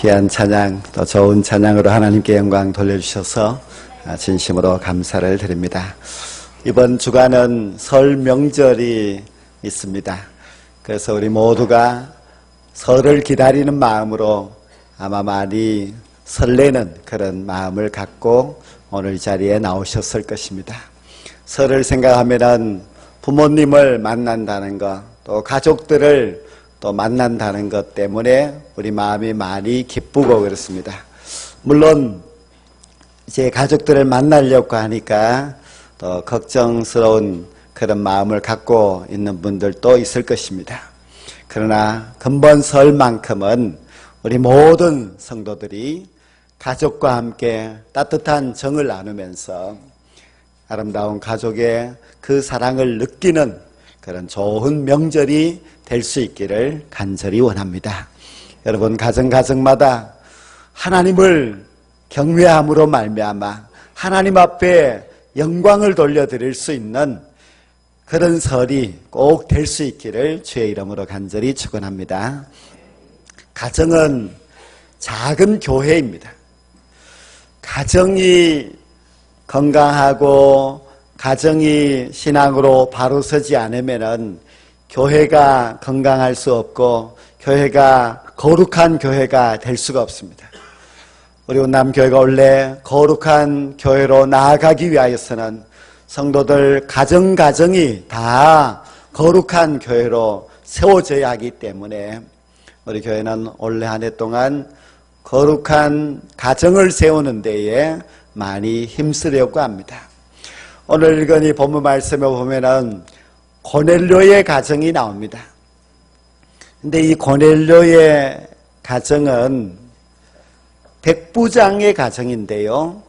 귀한 찬양, 또 좋은 찬양으로 하나님께 영광 돌려주셔서 진심으로 감사를 드립니다. 이번 주간은 설 명절이 있습니다. 그래서 우리 모두가 설을 기다리는 마음으로 아마 많이 설레는 그런 마음을 갖고 오늘 자리에 나오셨을 것입니다. 설을 생각하면은 부모님을 만난다는 것, 또 가족들을 또 만난다는 것 때문에 우리 마음이 많이 기쁘고 그렇습니다. 물론 이제 가족들을 만나려고 하니까 또 걱정스러운 그런 마음을 갖고 있는 분들도 있을 것입니다. 그러나 근본 설만큼은 우리 모든 성도들이 가족과 함께 따뜻한 정을 나누면서 아름다운 가족의 그 사랑을 느끼는 그런 좋은 명절이 될 수 있기를 간절히 원합니다. 여러분 가정마다 하나님을 경외함으로 말미암아 하나님 앞에 영광을 돌려드릴 수 있는 그런 설이 꼭 될 수 있기를 주의 이름으로 간절히 축원합니다. 가정은 작은 교회입니다. 가정이 건강하고 가정이 신앙으로 바로 서지 않으면은 교회가 건강할 수 없고 교회가 거룩한 교회가 될 수가 없습니다. 우리 운남교회가 원래 거룩한 교회로 나아가기 위하여서는 성도들 가정이 다 거룩한 교회로 세워져야 하기 때문에 우리 교회는 올해 한 해 동안 거룩한 가정을 세우는 데에 많이 힘쓰려고 합니다. 오늘 읽은 이 본문 말씀에 보면은 고넬료의 가정이 나옵니다. 근데 이 고넬료의 가정은 백부장의 가정인데요.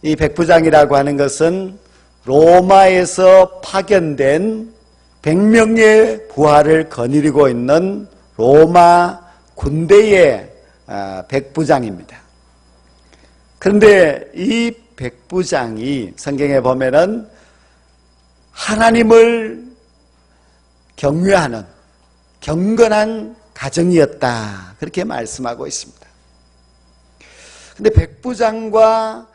이 백부장이라고 하는 것은 로마에서 파견된 100명의 부하를 거느리고 있는 로마 군대의 백부장입니다. 그런데 이 백부장이 성경에 보면은 하나님을 경외하는 경건한 가정이었다 그렇게 말씀하고 있습니다. 근데 백부장과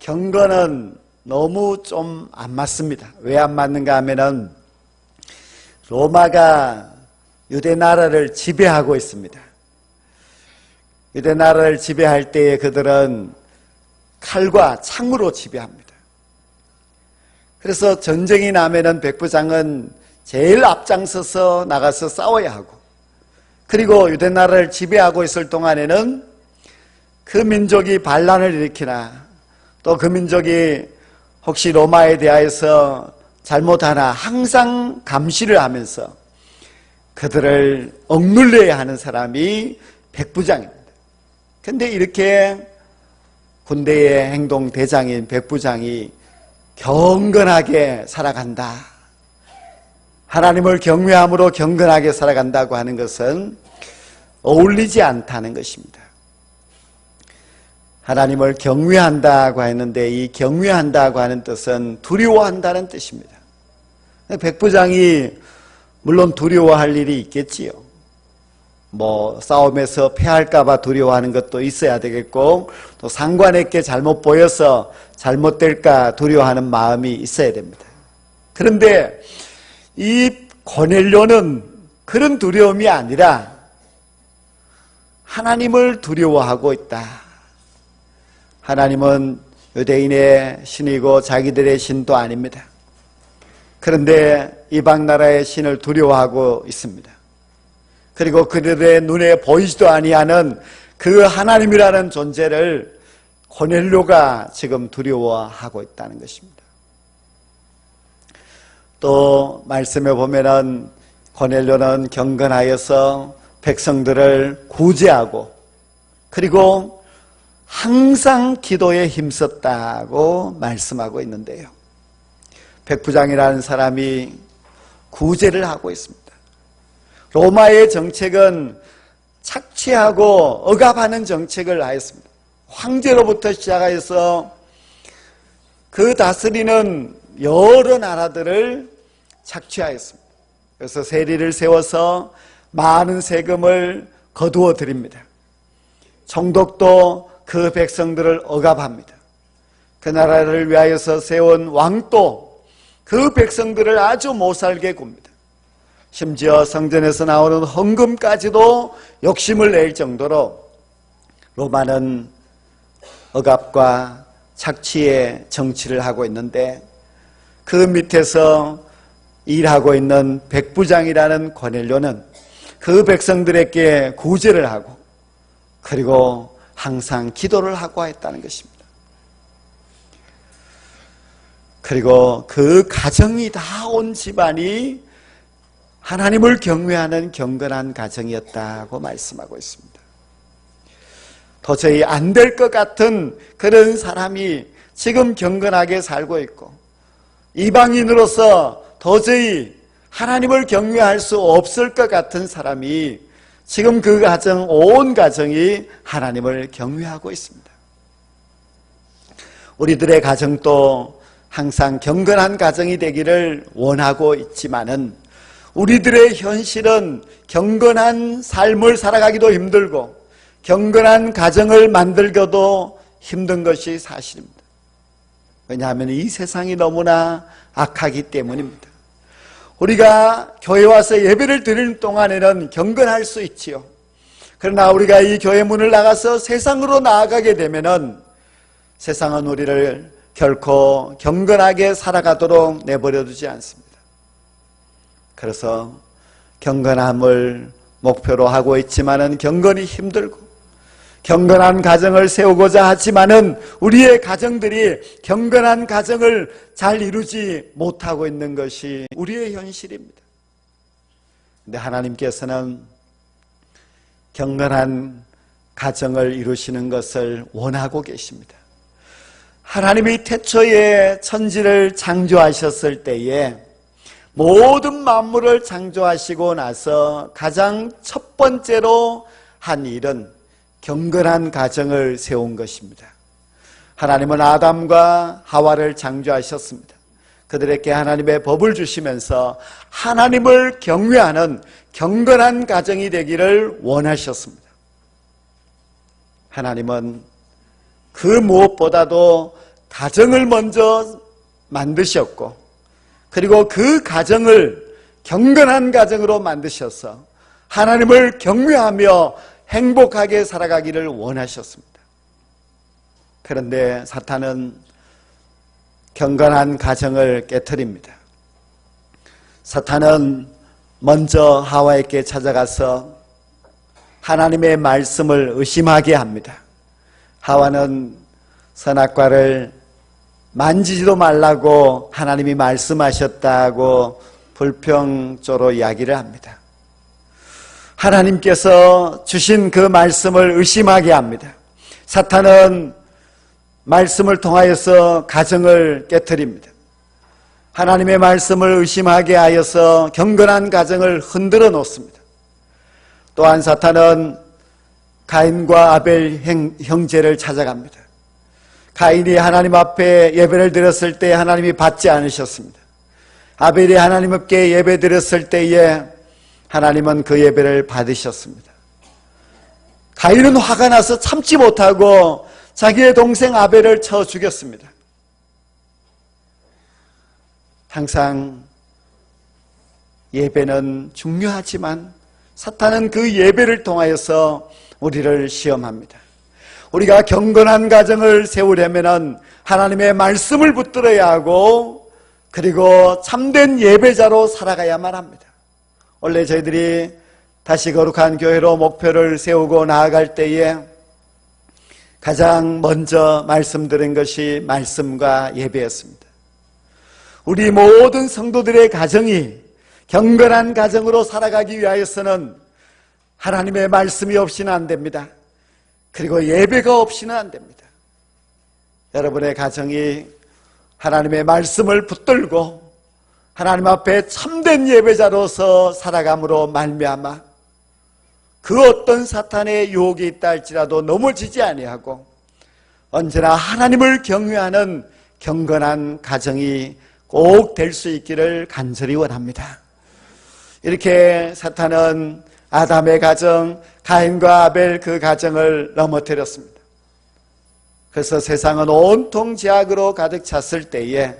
경건은 너무 좀 안 맞습니다. 왜 안 맞는가 하면은 로마가 유대 나라를 지배하고 있습니다. 유대 나라를 지배할 때에 그들은 칼과 창으로 지배합니다. 그래서 전쟁이 나면은 백부장은 제일 앞장서서 나가서 싸워야 하고, 그리고 유대 나라를 지배하고 있을 동안에는 그 민족이 반란을 일으키나 또 그 민족이 혹시 로마에 대하여서 잘못하나 항상 감시를 하면서 그들을 억눌려야 하는 사람이 백부장입니다. 근데 이렇게 군대의 행동 대장인 백부장이 경건하게 살아간다, 하나님을 경외함으로 경건하게 살아간다고 하는 것은 어울리지 않다는 것입니다. 하나님을 경외한다고 했는데 이 경외한다고 하는 뜻은 두려워한다는 뜻입니다. 백부장이 물론 두려워할 일이 있겠지요. 싸움에서 패할까봐 두려워하는 것도 있어야 되겠고, 또 상관에게 잘못 보여서 잘못될까 두려워하는 마음이 있어야 됩니다. 그런데 이 고넬료는 그런 두려움이 아니라 하나님을 두려워하고 있다. 하나님은 유대인의 신이고 자기들의 신도 아닙니다. 그런데 이방 나라의 신을 두려워하고 있습니다. 그리고 그들의 눈에 보이지도 아니하는 그 하나님이라는 존재를 고넬료가 지금 두려워하고 있다는 것입니다. 또 말씀에 보면은 고넬료는 경건하여서 백성들을 구제하고 그리고 항상 기도에 힘썼다고 말씀하고 있는데요. 백부장이라는 사람이 구제를 하고 있습니다. 로마의 정책은 착취하고 억압하는 정책을 하였습니다. 황제로부터 시작해서 그 다스리는 여러 나라들을 착취하였습니다. 그래서 세리를 세워서 많은 세금을 거두어 드립니다. 총독도 그 백성들을 억압합니다. 그 나라를 위하여서 세운 왕도 그 백성들을 아주 못살게 굽니다. 심지어 성전에서 나오는 헌금까지도 욕심을 낼 정도로 로마는 억압과 착취의 정치를 하고 있는데, 그 밑에서 일하고 있는 백부장이라는 고넬료는 그 백성들에게 구제를 하고, 그리고 항상 기도를 하고 했다는 것입니다. 그리고 그 가정이 다 온 집안이 하나님을 경외하는 경건한 가정이었다고 말씀하고 있습니다. 도저히 안 될 것 같은 그런 사람이 지금 경건하게 살고 있고, 이방인으로서 도저히 하나님을 경외할 수 없을 것 같은 사람이 지금 그 가정, 온 가정이 하나님을 경외하고 있습니다. 우리들의 가정도 항상 경건한 가정이 되기를 원하고 있지만은, 우리들의 현실은 경건한 삶을 살아가기도 힘들고 경건한 가정을 만들기도 힘든 것이 사실입니다. 왜냐하면 이 세상이 너무나 악하기 때문입니다. 우리가 교회 와서 예배를 드리는 동안에는 경건할 수 있지요. 그러나 우리가 이 교회 문을 나가서 세상으로 나아가게 되면은 세상은 우리를 결코 경건하게 살아가도록 내버려 두지 않습니다. 그래서 경건함을 목표로 하고 있지만은 경건이 힘들고, 경건한 가정을 세우고자 하지만은 우리의 가정들이 경건한 가정을 잘 이루지 못하고 있는 것이 우리의 현실입니다. 근데 하나님께서는 경건한 가정을 이루시는 것을 원하고 계십니다. 하나님이 태초에 천지를 창조하셨을 때에 모든 만물을 창조하시고 나서 가장 첫 번째로 한 일은 경건한 가정을 세운 것입니다. 하나님은 아담과 하와를 창조하셨습니다. 그들에게 하나님의 법을 주시면서 하나님을 경외하는 경건한 가정이 되기를 원하셨습니다. 하나님은 그 무엇보다도 가정을 먼저 만드셨고, 그리고 그 가정을 경건한 가정으로 만드셔서 하나님을 경외하며 행복하게 살아가기를 원하셨습니다. 그런데 사탄은 경건한 가정을 깨트립니다. 사탄은 먼저 하와에게 찾아가서 하나님의 말씀을 의심하게 합니다. 하와는 선악과를 만지지도 말라고 하나님이 말씀하셨다고 불평조로 이야기를 합니다. 하나님께서 주신 그 말씀을 의심하게 합니다. 사탄은 말씀을 통하여서 가정을 깨트립니다. 하나님의 말씀을 의심하게 하여서 경건한 가정을 흔들어 놓습니다. 또한 사탄은 가인과 아벨 형제를 찾아갑니다. 가인이 하나님 앞에 예배를 드렸을 때 하나님이 받지 않으셨습니다. 아벨이 하나님 앞에 예배 드렸을 때에 하나님은 그 예배를 받으셨습니다. 가인은 화가 나서 참지 못하고 자기의 동생 아벨을 쳐 죽였습니다. 항상 예배는 중요하지만 사탄은 그 예배를 통하여서 우리를 시험합니다. 우리가 경건한 가정을 세우려면 하나님의 말씀을 붙들어야 하고, 그리고 참된 예배자로 살아가야만 합니다. 원래 저희들이 다시 거룩한 교회로 목표를 세우고 나아갈 때에 가장 먼저 말씀드린 것이 말씀과 예배였습니다. 우리 모든 성도들의 가정이 경건한 가정으로 살아가기 위하여서는 하나님의 말씀이 없이는 안 됩니다. 그리고 예배가 없이는 안 됩니다. 여러분의 가정이 하나님의 말씀을 붙들고 하나님 앞에 참된 예배자로서 살아감으로 말미암아 그 어떤 사탄의 유혹이 있다 할지라도 넘어지지 아니하고 언제나 하나님을 경외하는 경건한 가정이 꼭 될 수 있기를 간절히 원합니다. 이렇게 사탄은 아담의 가정, 가인과 아벨 그 가정을 넘어뜨렸습니다. 그래서 세상은 온통 죄악으로 가득 찼을 때에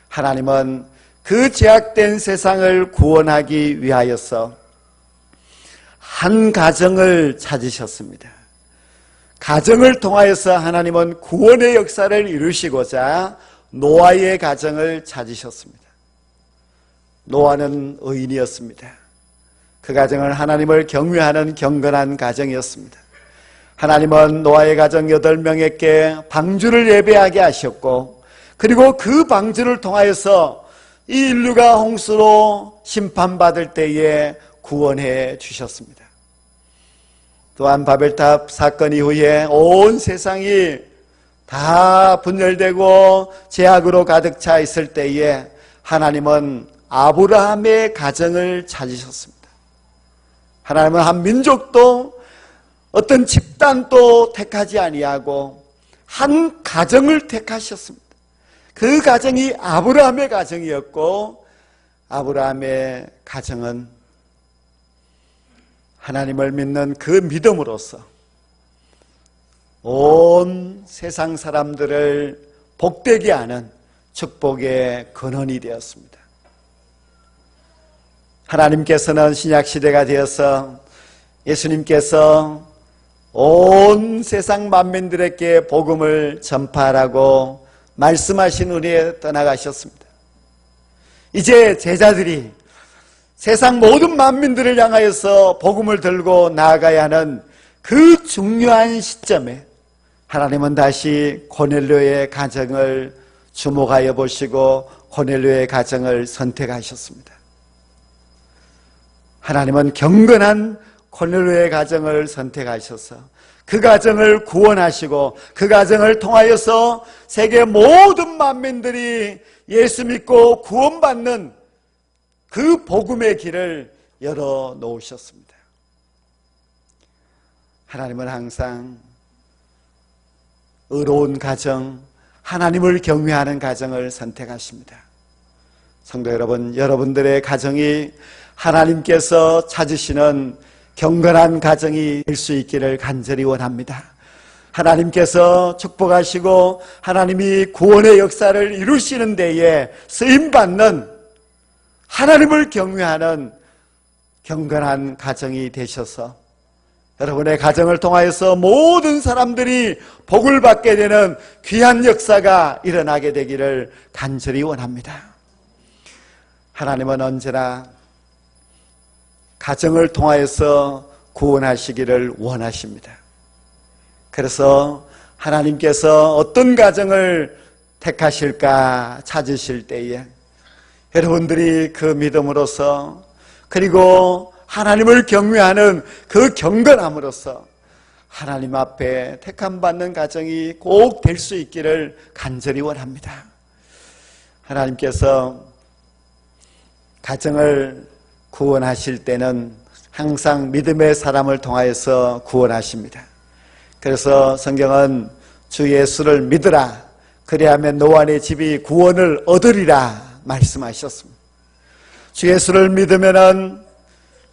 하나님은 그 죄악된 세상을 구원하기 위하여서 한 가정을 찾으셨습니다. 가정을 통하여서 하나님은 구원의 역사를 이루시고자 노아의 가정을 찾으셨습니다. 노아는 의인이었습니다. 그 가정은 하나님을 경외하는 경건한 가정이었습니다. 하나님은 노아의 가정 8명에게 방주를 예배하게 하셨고, 그리고 그 방주를 통하여서 이 인류가 홍수로 심판받을 때에 구원해 주셨습니다. 또한 바벨탑 사건 이후에 온 세상이 다 분열되고 죄악으로 가득 차 있을 때에 하나님은 아브라함의 가정을 찾으셨습니다. 하나님은 한 민족도 어떤 집단도 택하지 아니하고 한 가정을 택하셨습니다. 그 가정이 아브라함의 가정이었고, 아브라함의 가정은 하나님을 믿는 그 믿음으로써 온 세상 사람들을 복되게 하는 축복의 근원이 되었습니다. 하나님께서는 신약시대가 되어서 예수님께서 온 세상 만민들에게 복음을 전파하라고 말씀하신 후에 떠나가셨습니다. 이제 제자들이 세상 모든 만민들을 향하여서 복음을 들고 나아가야 하는 그 중요한 시점에 하나님은 다시 고넬료의 가정을 주목하여 보시고 고넬료의 가정을 선택하셨습니다. 하나님은 경건한 고넬료의 가정을 선택하셔서 그 가정을 구원하시고 그 가정을 통하여서 세계 모든 만민들이 예수 믿고 구원받는 그 복음의 길을 열어 놓으셨습니다. 하나님은 항상 의로운 가정, 하나님을 경외하는 가정을 선택하십니다. 성도 여러분, 여러분들의 가정이 하나님께서 찾으시는 경건한 가정이 될 수 있기를 간절히 원합니다. 하나님께서 축복하시고 하나님이 구원의 역사를 이루시는 데에 쓰임받는 하나님을 경외하는 경건한 가정이 되셔서 여러분의 가정을 통하여서 모든 사람들이 복을 받게 되는 귀한 역사가 일어나게 되기를 간절히 원합니다. 하나님은 언제나 가정을 통하여서 구원하시기를 원하십니다. 그래서 하나님께서 어떤 가정을 택하실까 찾으실 때에 여러분들이 그 믿음으로써 그리고 하나님을 경외하는 그 경건함으로써 하나님 앞에 택함받는 가정이 꼭 될 수 있기를 간절히 원합니다. 하나님께서 가정을 구원하실 때는 항상 믿음의 사람을 통하여서 구원하십니다. 그래서 성경은 주 예수를 믿으라 그리하면 노아의 집이 구원을 얻으리라 말씀하셨습니다. 주 예수를 믿으면은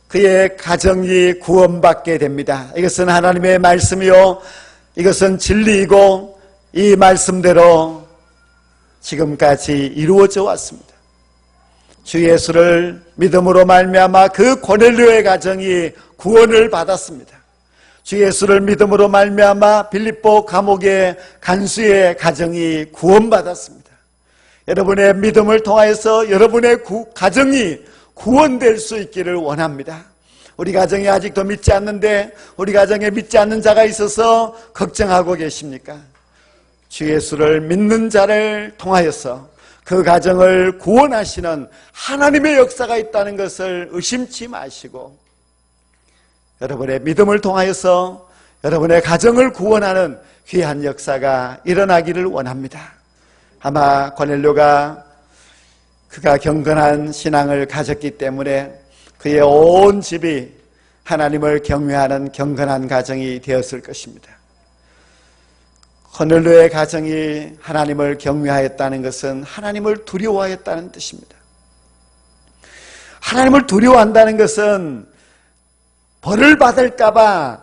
그의 가정이 구원받게 됩니다. 이것은 하나님의 말씀이요, 이것은 진리이고 이 말씀대로 지금까지 이루어져 왔습니다. 주 예수를 믿음으로 말미암아 그 고넬료의 가정이 구원을 받았습니다. 주 예수를 믿음으로 말미암아 빌립보 감옥의 간수의 가정이 구원받았습니다. 여러분의 믿음을 통하여서 여러분의 가정이 구원될 수 있기를 원합니다. 우리 가정이 아직도 믿지 않는데 우리 가정에 믿지 않는 자가 있어서 걱정하고 계십니까? 주 예수를 믿는 자를 통하여서 그 가정을 구원하시는 하나님의 역사가 있다는 것을 의심치 마시고 여러분의 믿음을 통하여서 여러분의 가정을 구원하는 귀한 역사가 일어나기를 원합니다. 아마 고넬료가 그가 경건한 신앙을 가졌기 때문에 그의 온 집이 하나님을 경외하는 경건한 가정이 되었을 것입니다. 고넬료의 가정이 하나님을 경외하였다는 것은 하나님을 두려워하였다는 뜻입니다. 하나님을 두려워한다는 것은 벌을 받을까봐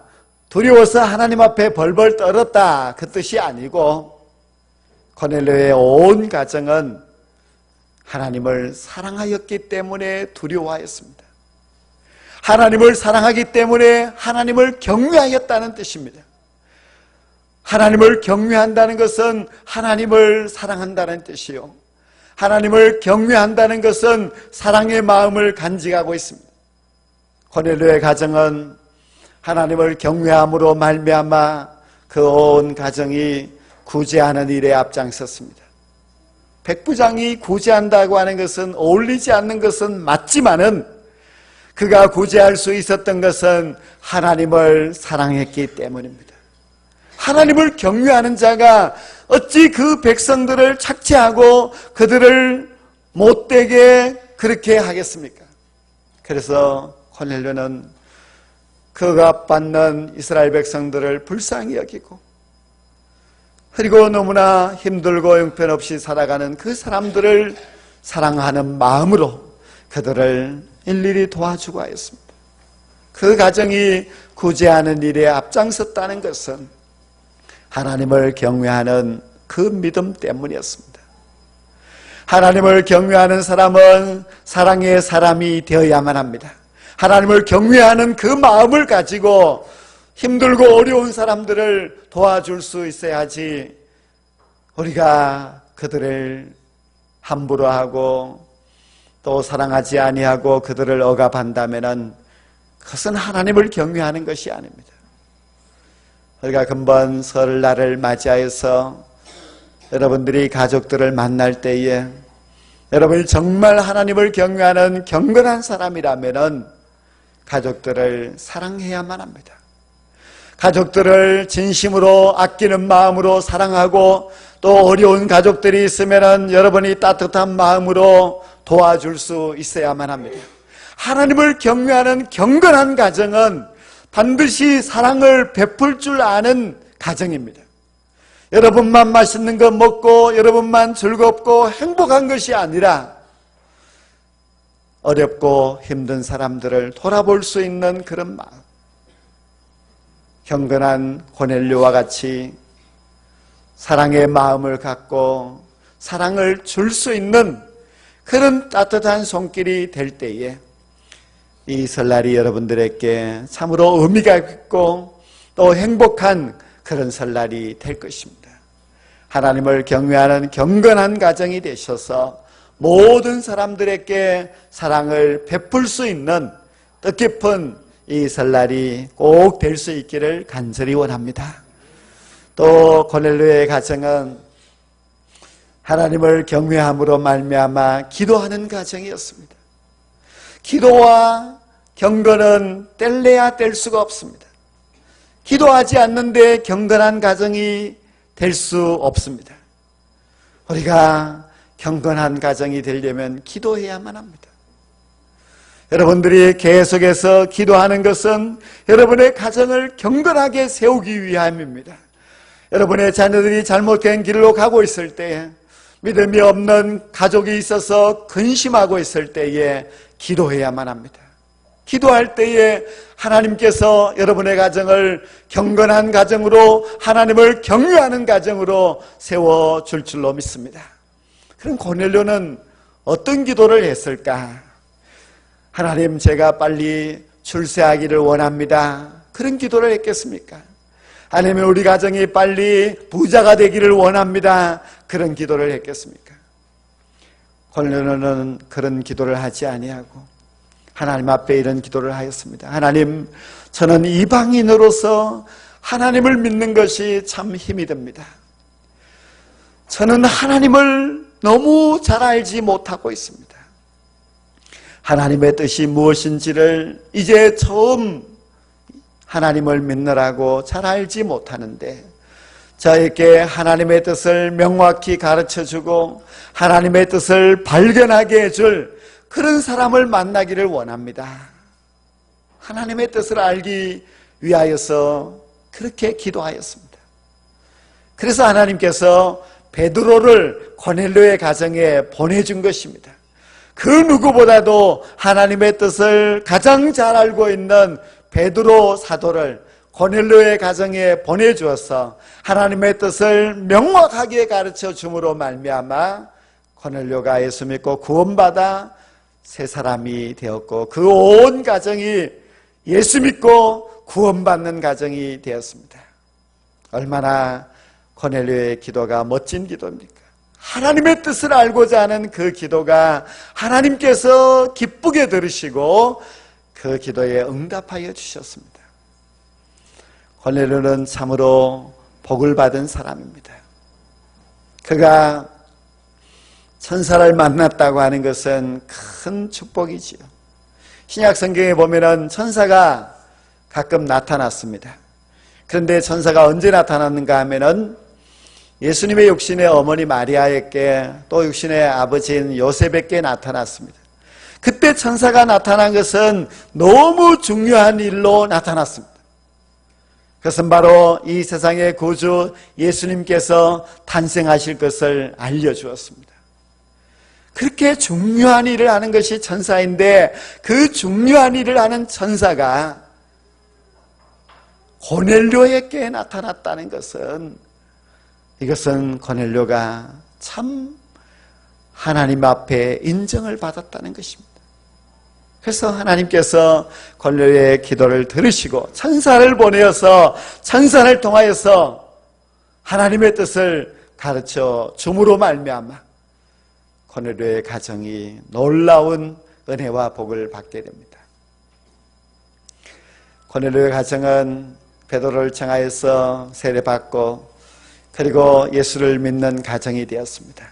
두려워서 하나님 앞에 벌벌 떨었다, 그 뜻이 아니고 고넬료의 온 가정은 하나님을 사랑하였기 때문에 두려워하였습니다. 하나님을 사랑하기 때문에 하나님을 경외하였다는 뜻입니다. 하나님을 경외한다는 것은 하나님을 사랑한다는 뜻이요, 하나님을 경외한다는 것은 사랑의 마음을 간직하고 있습니다. 고넬료의 가정은 하나님을 경외함으로 말미암아 그 온 가정이 구제하는 일에 앞장섰습니다. 백부장이 구제한다고 하는 것은, 어울리지 않는 것은 맞지만은 그가 구제할 수 있었던 것은 하나님을 사랑했기 때문입니다. 하나님을 경외하는 자가 어찌 그 백성들을 착취하고 그들을 못되게 그렇게 하겠습니까? 그래서 고넬료는 그가 받는 이스라엘 백성들을 불쌍히 여기고, 그리고 너무나 힘들고 형편없이 살아가는 그 사람들을 사랑하는 마음으로 그들을 일일이 도와주고 하였습니다. 그 가정이 구제하는 일에 앞장섰다는 것은 하나님을 경외하는 그 믿음 때문이었습니다. 하나님을 경외하는 사람은 사랑의 사람이 되어야만 합니다. 하나님을 경외하는 그 마음을 가지고 힘들고 어려운 사람들을 도와줄 수 있어야지, 우리가 그들을 함부로 하고 또 사랑하지 아니하고 그들을 억압한다면은 그것은 하나님을 경외하는 것이 아닙니다. 우리가 금번 설날을 맞이하여서 여러분들이 가족들을 만날 때에 여러분이 정말 하나님을 경외하는 경건한 사람이라면은 가족들을 사랑해야만 합니다. 가족들을 진심으로 아끼는 마음으로 사랑하고, 또 어려운 가족들이 있으면 여러분이 따뜻한 마음으로 도와줄 수 있어야만 합니다. 하나님을 경외하는 경건한 가정은 반드시 사랑을 베풀 줄 아는 가정입니다. 여러분만 맛있는 거 먹고 여러분만 즐겁고 행복한 것이 아니라 어렵고 힘든 사람들을 돌아볼 수 있는 그런 마음, 경건한 고넬료와 같이 사랑의 마음을 갖고 사랑을 줄 수 있는 그런 따뜻한 손길이 될 때에 이 설날이 여러분들에게 참으로 의미가 있고 또 행복한 그런 설날이 될 것입니다. 하나님을 경외하는 경건한 가정이 되셔서 모든 사람들에게 사랑을 베풀 수 있는 뜻깊은 이 설날이 꼭 될 수 있기를 간절히 원합니다. 또 고넬료의 가정은 하나님을 경외함으로 말미암아 기도하는 가정이었습니다. 기도와 경건은 뗄래야 뗄 수가 없습니다. 기도하지 않는데 경건한 가정이 될 수 없습니다. 우리가 경건한 가정이 되려면 기도해야만 합니다. 여러분들이 계속해서 기도하는 것은 여러분의 가정을 경건하게 세우기 위함입니다. 여러분의 자녀들이 잘못된 길로 가고 있을 때에, 믿음이 없는 가족이 있어서 근심하고 있을 때에 기도해야만 합니다. 기도할 때에 하나님께서 여러분의 가정을 경건한 가정으로, 하나님을 경외하는 가정으로 세워줄 줄로 믿습니다. 그럼 고넬료는 어떤 기도를 했을까? 하나님, 제가 빨리 출세하기를 원합니다. 그런 기도를 했겠습니까? 아니면 우리 가정이 빨리 부자가 되기를 원합니다. 그런 기도를 했겠습니까? 고넬료는 그런 기도를 하지 아니하고 하나님 앞에 이런 기도를 하였습니다. 하나님, 저는 이방인으로서 하나님을 믿는 것이 참 힘이 듭니다. 저는 하나님을 너무 잘 알지 못하고 있습니다. 하나님의 뜻이 무엇인지를 이제 처음 하나님을 믿느라고 잘 알지 못하는데, 저에게 하나님의 뜻을 명확히 가르쳐주고 하나님의 뜻을 발견하게 해줄 그런 사람을 만나기를 원합니다. 하나님의 뜻을 알기 위하여서 그렇게 기도하였습니다. 그래서 하나님께서 베드로를 고넬료의 가정에 보내준 것입니다. 그 누구보다도 하나님의 뜻을 가장 잘 알고 있는 베드로 사도를 고넬료의 가정에 보내주어서 하나님의 뜻을 명확하게 가르쳐 줌으로 말미암아 고넬료가 예수 믿고 구원받아 새 사람이 되었고 그 온 가정이 예수 믿고 구원받는 가정이 되었습니다. 얼마나 고넬료의 기도가 멋진 기도입니까? 하나님의 뜻을 알고자 하는 그 기도가 하나님께서 기쁘게 들으시고 그 기도에 응답하여 주셨습니다. 고넬료는 참으로 복을 받은 사람입니다. 그가 천사를 만났다고 하는 것은 큰 축복이지요. 신약 성경에 보면은 천사가 가끔 나타났습니다. 그런데 천사가 언제 나타났는가 하면은 예수님의 육신의 어머니 마리아에게 또 육신의 아버지인 요셉에게 나타났습니다. 그때 천사가 나타난 것은 너무 중요한 일로 나타났습니다. 그것은 바로 이 세상의 구주 예수님께서 탄생하실 것을 알려주었습니다. 그렇게 중요한 일을 하는 것이 천사인데 그 중요한 일을 하는 천사가 고넬료에게 나타났다는 것은 이것은 고넬료가 참 하나님 앞에 인정을 받았다는 것입니다. 그래서 하나님께서 고넬료의 기도를 들으시고 천사를 보내어서 천사를 통하여서 하나님의 뜻을 가르쳐 줌으로 말미암아 고넬료의 가정이 놀라운 은혜와 복을 받게 됩니다. 고넬료의 가정은 베드로를 청하여서 세례받고 그리고 예수를 믿는 가정이 되었습니다.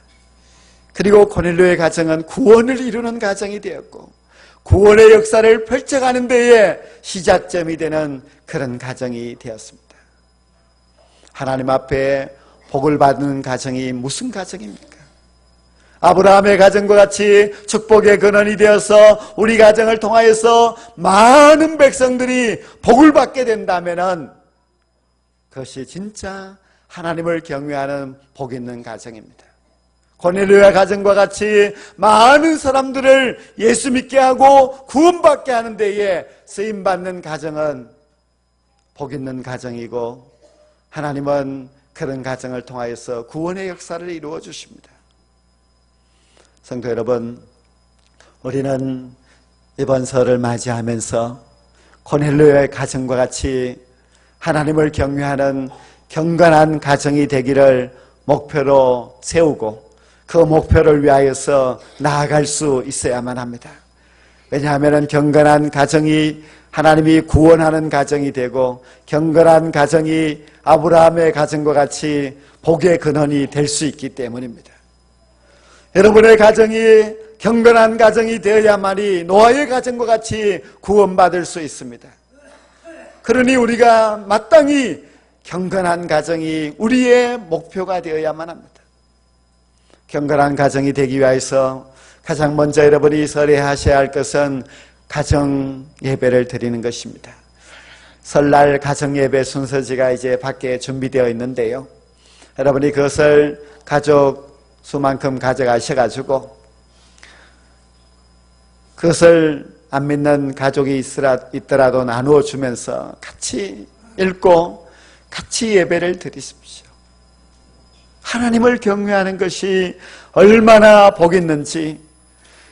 그리고 고넬료의 가정은 구원을 이루는 가정이 되었고 구원의 역사를 펼쳐가는 데에 시작점이 되는 그런 가정이 되었습니다. 하나님 앞에 복을 받는 가정이 무슨 가정입니까? 아브라함의 가정과 같이 축복의 근원이 되어서 우리 가정을 통하여서 많은 백성들이 복을 받게 된다면 그것이 진짜 하나님을 경외하는 복 있는 가정입니다. 고넬료의 가정과 같이 많은 사람들을 예수 믿게 하고 구원받게 하는 데에 쓰임받는 가정은 복 있는 가정이고 하나님은 그런 가정을 통하여서 구원의 역사를 이루어 주십니다. 성도 여러분, 우리는 이번 설을 맞이하면서 고넬료의 가정과 같이 하나님을 경외하는 경건한 가정이 되기를 목표로 세우고 그 목표를 위하여서 나아갈 수 있어야만 합니다. 왜냐하면 경건한 가정이 하나님이 구원하는 가정이 되고 경건한 가정이 아브라함의 가정과 같이 복의 근원이 될 수 있기 때문입니다. 여러분의 가정이 경건한 가정이 되어야만이 노아의 가정과 같이 구원받을 수 있습니다. 그러니 우리가 마땅히 경건한 가정이 우리의 목표가 되어야만 합니다. 경건한 가정이 되기 위해서 가장 먼저 여러분이 설해하셔야 할 것은 가정 예배를 드리는 것입니다. 설날 가정 예배 순서지가 이제 밖에 준비되어 있는데요. 여러분이 그것을 가족 수만큼 가져가셔가지고 그것을 안 믿는 가족이 있더라도 나누어 주면서 같이 읽고 같이 예배를 드리십시오. 하나님을 경외하는 것이 얼마나 복 있는지,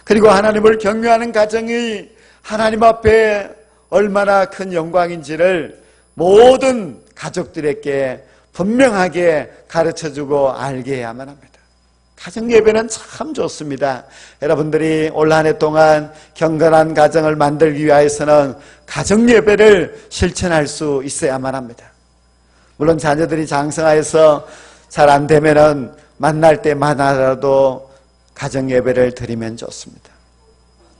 그리고 하나님을 경외하는 가정이 하나님 앞에 얼마나 큰 영광인지를 모든 가족들에게 분명하게 가르쳐주고 알게 해야만 합니다. 가정 예배는 참 좋습니다. 여러분들이 올 한 해 동안 경건한 가정을 만들기 위해서는 가정 예배를 실천할 수 있어야만 합니다. 물론 자녀들이 장성하여서 잘 안 되면은 만날 때만이라도 가정 예배를 드리면 좋습니다.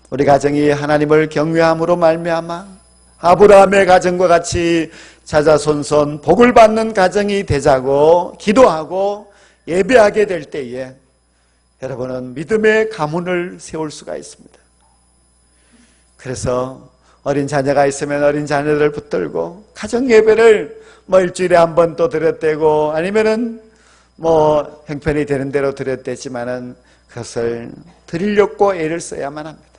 우리 가정이 하나님을 경외함으로 말미암아 아브라함의 가정과 같이 자자손손 복을 받는 가정이 되자고 기도하고 예배하게 될 때에 여러분은 믿음의 가문을 세울 수가 있습니다. 그래서 어린 자녀가 있으면 어린 자녀들을 붙들고 가정 예배를 일주일에 한 번 또 드렸대고 아니면은 형편이 되는 대로 드렸대지만은 그것을 드리려고 애를 써야만 합니다.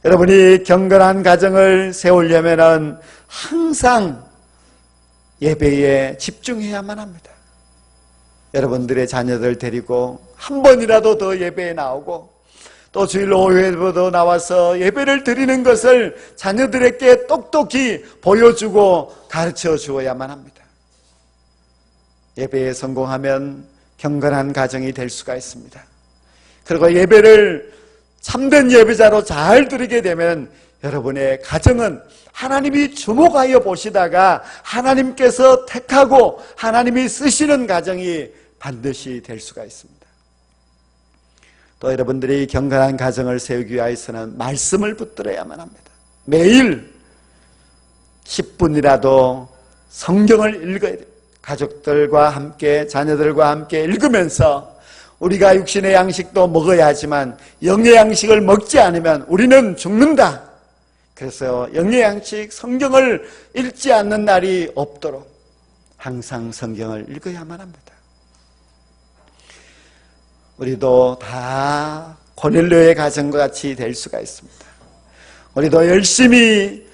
여러분이 경건한 가정을 세우려면은 항상 예배에 집중해야만 합니다. 여러분들의 자녀들 데리고 한 번이라도 더 예배에 나오고 또 주일 오후에도 나와서 예배를 드리는 것을 자녀들에게 똑똑히 보여주고 가르쳐 주어야만 합니다. 예배에 성공하면 경건한 가정이 될 수가 있습니다. 그리고 예배를 참된 예배자로 잘 드리게 되면 여러분의 가정은 하나님이 주목하여 보시다가 하나님께서 택하고 하나님이 쓰시는 가정이 반드시 될 수가 있습니다. 또 여러분들이 경건한 가정을 세우기 위해서는 말씀을 붙들어야만 합니다. 매일 10분이라도 성경을 읽어야 돼요. 가족들과 함께 자녀들과 함께 읽으면서 우리가 육신의 양식도 먹어야 하지만 영의 양식을 먹지 않으면 우리는 죽는다. 그래서 영의 양식 성경을 읽지 않는 날이 없도록 항상 성경을 읽어야만 합니다. 우리도 다 고넬료의 가정과 같이 될 수가 있습니다. 우리도 열심히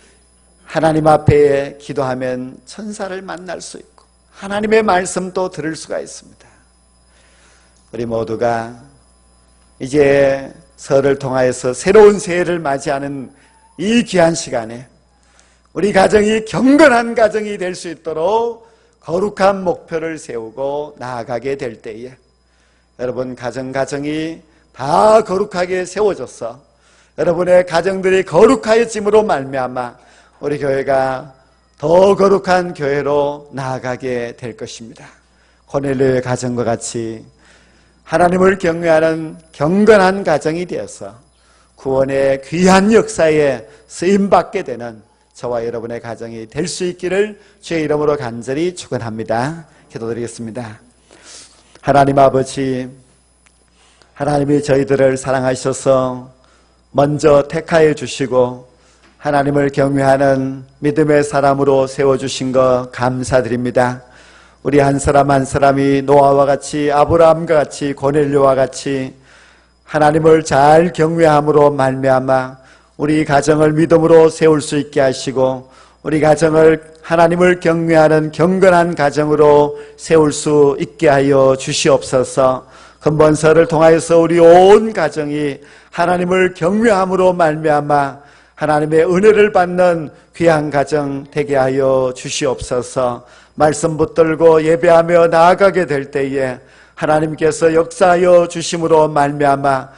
하나님 앞에 기도하면 천사를 만날 수 있고 하나님의 말씀도 들을 수가 있습니다. 우리 모두가 이제 설을 통하여서 새로운 새해를 맞이하는 이 귀한 시간에 우리 가정이 경건한 가정이 될 수 있도록 거룩한 목표를 세우고 나아가게 될 때에 여러분 가정이 다 거룩하게 세워져서 여러분의 가정들이 거룩하여짐으로 말미암아 우리 교회가 더 거룩한 교회로 나아가게 될 것입니다. 고넬료의 가정과 같이 하나님을 경외하는 경건한 가정이 되어서 구원의 귀한 역사에 쓰임받게 되는 저와 여러분의 가정이 될 수 있기를 주의 이름으로 간절히 축원합니다. 기도드리겠습니다. 하나님 아버지, 하나님이 저희들을 사랑하셔서 먼저 택하여 주시고 하나님을 경외하는 믿음의 사람으로 세워주신 것 감사드립니다. 우리 한 사람 한 사람이 노아와 같이 아브라함과 같이 고넬료와 같이 하나님을 잘 경외함으로 말미암아 우리 가정을 믿음으로 세울 수 있게 하시고 우리 가정을 하나님을 경외하는 경건한 가정으로 세울 수 있게 하여 주시옵소서. 근본서를 통하여서 우리 온 가정이 하나님을 경외함으로 말미암아 하나님의 은혜를 받는 귀한 가정 되게 하여 주시옵소서. 말씀 붙들고 예배하며 나아가게 될 때에 하나님께서 역사하여 주심으로 말미암아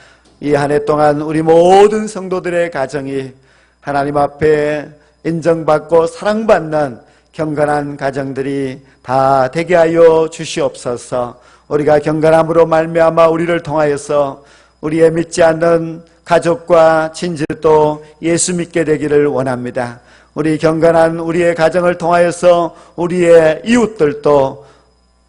이 한 해 동안 우리 모든 성도들의 가정이 하나님 앞에 인정받고 사랑받는 경건한 가정들이 다 되게 하여 주시옵소서. 우리가 경건함으로 말미암아 우리를 통하여서 우리의 믿지 않는 가족과 친지도 예수 믿게 되기를 원합니다. 우리 경건한 우리의 가정을 통하여서 우리의 이웃들도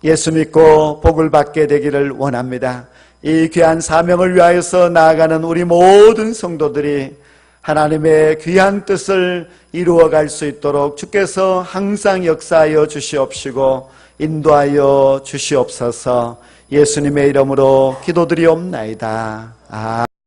예수 믿고 복을 받게 되기를 원합니다. 이 귀한 사명을 위하여서 나아가는 우리 모든 성도들이 하나님의 귀한 뜻을 이루어갈 수 있도록 주께서 항상 역사하여 주시옵시고 인도하여 주시옵소서. 예수님의 이름으로 기도드리옵나이다. 아멘.